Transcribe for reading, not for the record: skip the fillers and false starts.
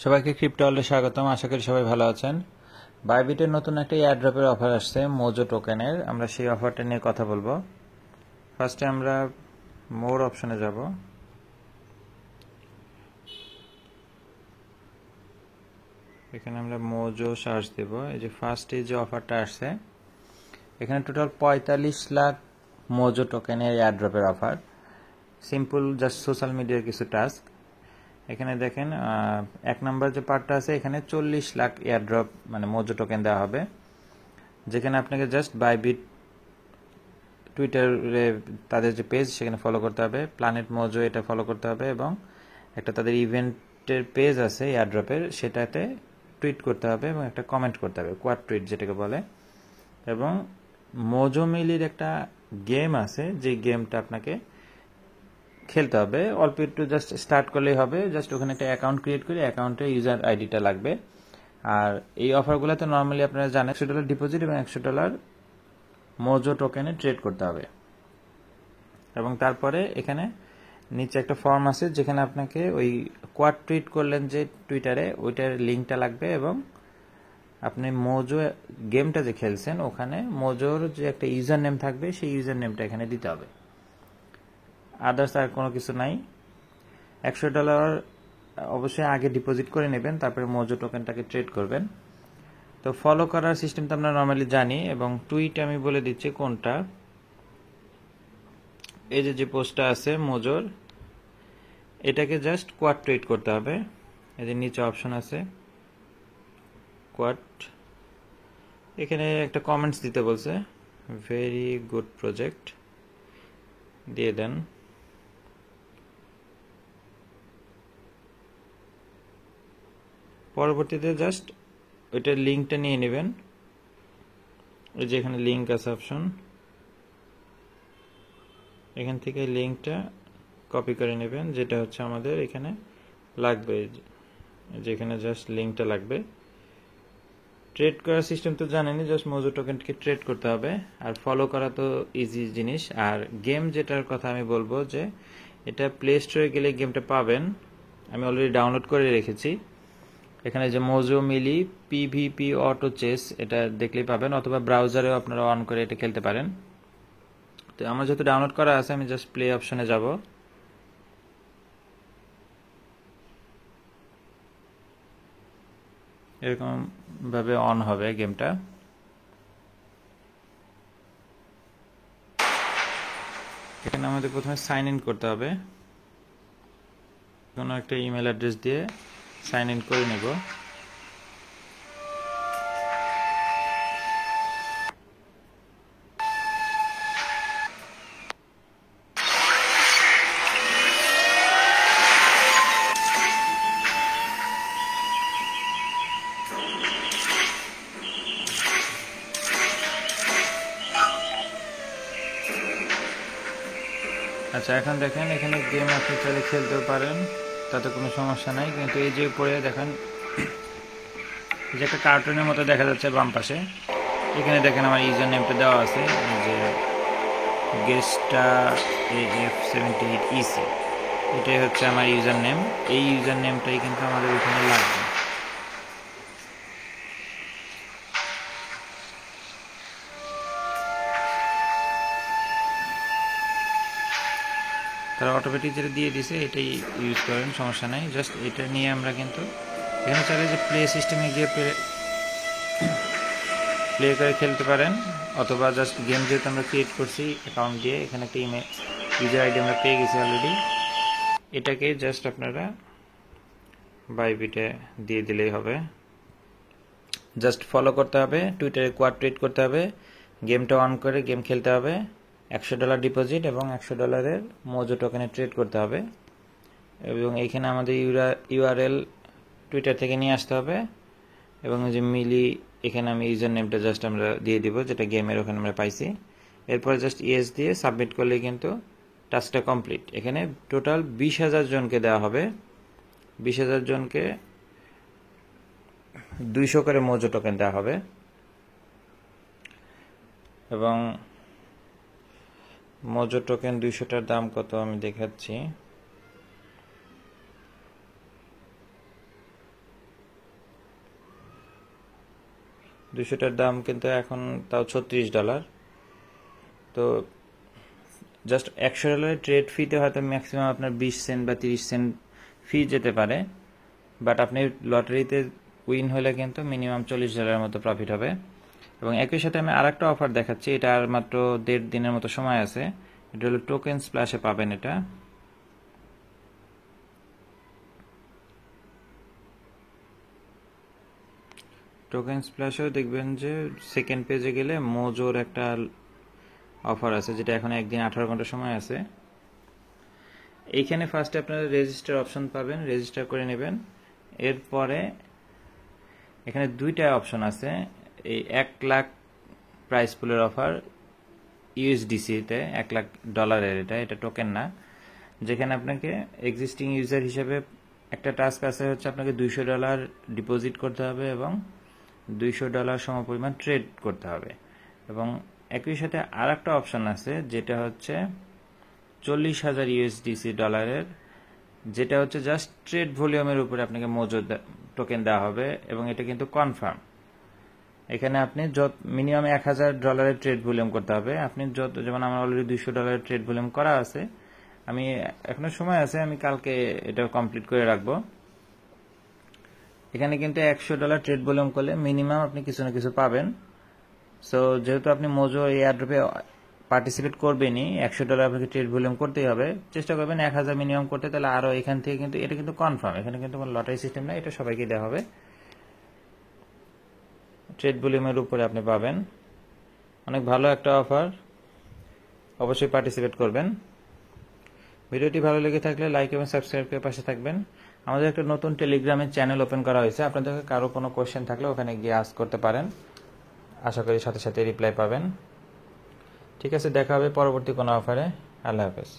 সবাইকে ক্রিপ্টো ওয়ার্ল্ডে স্বাগতম। আশা করি সবাই ভালো আছেন। বাইবিটের নতুন একটা এয়ারড্রপের অফার আসছে মোজো টোকেনের। আমরা সেই অফারটা নিয়ে কথা বলবো। ফার্স্টে আমরা মোর অপশনে যাব। এখানে আমরা মোজো সার্চ দেব। এই যে ফার্স্টে যে অফারটা আসছে, এখানে টোটাল 45 লাখ মোজো টোকেনের এয়ারড্রপের অফার। সিম্পল জাস্ট সোশ্যাল মিডিয়ার কিছু টাস্ক। এখানে দেখেন এক নম্বর যে পার্টটা আছে, এখানে 40 লাখ এয়ারড্রপ মানে মোজো টোকেন দেওয়া হবে, যেখানে আপনাকে জাস্ট বাইবিট টুইটারে তাদের যে পেজ সেখানে ফলো করতে হবে, প্ল্যানেট মোজো এটা ফলো করতে হবে, এবং একটা তাদের ইভেন্টের পেজ আছে এয়ারড্রপের, সেটাতে টুইট করতে হবে এবং একটা কমেন্ট করতে হবে, কোয়াড টুইট যেটাকে বলে। এবং মোজো মিলির একটা গেম আছে, যে গেমটা আপনাকে খেলতে হবে। অল্প একটু জাস্ট স্টার্ট করলেই হবে। জাস্ট ওখানে একটা অ্যাকাউন্ট ক্রিয়েট করে অ্যাকাউন্টে ইউজার আইডিটা লাগবে। আর এই অফারগুলোতে নর্মালি আপনারা জানেন $100 ডিপোজিট এবং $100 মোজো টোকেনে ট্রেড করতে হবে। এবং তারপরে এখানে নিচে একটা ফর্ম আছে, যেখানে আপনাকে ওই কোয়াড টুইট করলেন যে টুইটারে, ওইটার লিঙ্কটা লাগবে, এবং আপনি মোজো গেমটা যে খেলছেন ওখানে মোজোর যে একটা ইউজার নেম থাকবে, সেই ইউজার নেমটা এখানে দিতে হবে। আদার্স আর কোনো কিছু নাই। $100 অবশ্যই আগে ডিপোজিট করে নেবেন, তারপরে মোজো টোকেনটাকে ট্রেড করবেন। তো ফলো করার সিস্টেম তো আমরা নর্মালি জানি, এবং টুইট আমি বলে দিচ্ছি কোনটা। এই যে পোস্টটা আছে মোজোর, এটাকে জাস্ট কোয়াড টুইট করতে হবে। এই যে নিচে অপশন আছে কোয়াড, এখানে একটা কমেন্টস দিতে বলছে, ভেরি গুড প্রজেক্ট দিয়ে দেন। পরবর্তীতে জাস্ট ওইটার লিঙ্কটা নিয়ে নেবেন। ওই যে এখানে লিঙ্ক আছে অপশন, এখান থেকে লিঙ্কটা কপি করে নেবেন, যেটা হচ্ছে আমাদের এখানে লাগবে। যেখানে জাস্ট লিঙ্কটা লাগবে। ট্রেড করার সিস্টেম তো জানেনই, জাস্ট মোজো টোকেনকে ট্রেড করতে হবে। আর ফলো করা তো ইজি জিনিস। আর গেম যেটার কথা আমি বলবো, যে এটা প্লে স্টোরে গেলে গেমটা পাবেন। আমি অলরেডি ডাউনলোড করে রেখেছি। এখানে যে মোজো মিলি পিভিপি অটো চেস, এটা দেখলেই পাবেন, অথবা ব্রাউজারেও আপনারা অন করে এটা খেলতে পারেন। তো আমার যেহেতু ডাউনলোড করা আছে, আমি জাস্ট প্লে অপশনে যাব। এরকম ভাবে অন হবে গেমটা। এখানে আমাদের প্রথমে সাইন ইন করতে হবে। কোনো একটা ইমেল অ্যাড্রেস দিয়ে সাইন ইন করে নেব। আচ্ছা, এখন দেখেন এখানে গেম আপনি চাইলে খেলতেও পারেন, তাতে কোনো সমস্যা নাই। কিন্তু এই যে উপরে দেখেন, এই যে একটা কার্টুনের মতো দেখা যাচ্ছে বাম পাশে, এখানে দেখেন আমার ইউজার নেমটা দেওয়া আছে, এই যে গেস্টা AF78EC, এটাই হচ্ছে আমার ইউজার নেম। এই ইউজার নেমটাই কিন্তু আমাদের ওখানে লাগবে। তারা অটোমেটিক যেটা দিয়ে দিছে এটাই ইউজ করেন, সমস্যা নাই। জাস্ট এটা নিয়ে আমরা কিন্তু এখানে চাইলে যে প্লে সিস্টেমে গিয়ে প্লে করে খেলতে পারেন, অথবা জাস্ট গেম যেহেতু আমরা ক্রিয়েট করছি অ্যাকাউন্ট দিয়ে, এখানে একটা ইউজার আইডি আমরা পেয়ে গেছি অলরেডি, এটাকে জাস্ট আপনারা বাইবিটে দিয়ে দিলেই হবে। জাস্ট ফলো করতে হবে, টুইটারে কোয়াড টুইট করতে হবে, গেমটা অন করে গেম খেলতে হবে, $100 ডিপোজিট এবং $100 মোজো টোকেনে ট্রেড করতে হবে। এবং এইখানে আমাদের ইউআরএল টুইটার থেকে নিয়ে আসতে হবে, এবং যে মিলি এখানে আমি ইউজার নেমটা জাস্ট আমরা দিয়ে দিব, যেটা গেমের ওখানে আমরা পাইছি। এরপরে জাস্ট ইয়েস দিয়ে সাবমিট করলে কিন্তু টাস্কটা কমপ্লিট। এখানে টোটাল 20,000 জনকে দেওয়া হবে। 20,000 জনকে 200 করে মোজো টোকেন দেওয়া হবে। এবং মোজো টোকেন 200টার দাম কত আমি দেখাচ্ছি। 200টার দাম কিন্তু এখন তাও $36। তো জাস্ট $100 ট্রেড ফিতে হয়তো ম্যাক্সিমাম আপনার 20 সেন্ট বা 30 সেন্ট ফি যেতে পারে, বাট আপনি লটারিতে উইন হলে কিন্তু মিনিমাম $40 মতো প্রফিট হবে। এবং একই সাথে আমি আর একটা অফার দেখাচ্ছি, এটা আর মাত্র 1.5 দিনের মতো সময় আছে। এটা হলো টোকেন স্প্ল্যাশে পাবেন। এটা টোকেন স্প্ল্যাশেও দেখবেন যে সেকেন্ড পেজে গেলে মোজোর একটা অফার আছে, যেটা এখন একদিন 18 ঘন্টা সময় আছে। এইখানে ফার্স্টে আপনারা রেজিস্টার অপশন পাবেন, রেজিস্টার করে নেবেন। এরপরে এখানে দুইটা অপশন আছে, এই 1 লাখ প্রাইস পুলের অফার ইউএসডিসিতে $1 লাখ, এটা টোকেন না। যেখানে আপনাকে এক্সিস্টিং ইউজার হিসেবে একটা টাস্ক আছে হচ্ছে আপনাকে $200 ডিপোজিট করতে হবে এবং $200 সমপরিমাণ ট্রেড করতে হবে। এবং একই সাথে আর একটা অপশন আছে যেটা হচ্ছে 40,000 ইউএসডিসি ডলারের, যেটা হচ্ছে জাস্ট ট্রেড ভলিউমের উপরে আপনাকে মজুদ টোকেন দেওয়া হবে এবং এটা কিন্তু কনফার্ম। এখানে আপনি মিনিমাম $1,000 ট্রেড ভলিউম করতে হবে। আপনি যেমন আমার অলরেডি $200 ট্রেড ভলিউম করা আছে, আমি এখনো সময় আছে, আমি কালকে এটা কমপ্লিট করে রাখবো। এখানে কিন্তু $100 ট্রেড ভলিউম করলে মিনিমাম আপনি কিছু না কিছু পাবেন। সো যেহেতু আপনি মোজো এই এয়ারড্রপে পার্টিসিপেট করবেনই, $100 আপনাকে ট্রেড ভলিউম করতেই হবে। চেষ্টা করবেন 1000 মিনিমাম করতে, তাহলে আরো এখান থেকে কিন্তু এটা কিন্তু কনফার্ম, এখানে কিন্তু কোনো লটারি সিস্টেম না, এটা সবাইকে দেওয়া হবে। ট্রেড ভলিউমের উপরে আপনি পাবেন। অনেক ভালো একটা অফার, অবশ্যই পার্টিসিপেট করবেন। ভিডিওটি ভালো লেগে থাকলে লাইক এবং সাবস্ক্রাইব করে পাশে থাকবেন। আমাদের একটা নতুন টেলিগ্রামের চ্যানেল ওপেন করা হয়েছে, আপনাদের কারো কোনো কোয়েশ্চেন থাকলে ওখানে গিয়ে আস্ক করতে পারেন, আশা করি সাথে সাথে রিপ্লাই পাবেন। ঠিক আছে, দেখা হবে পরবর্তী কোনো অফারে। আল্লাহ হাফেজ।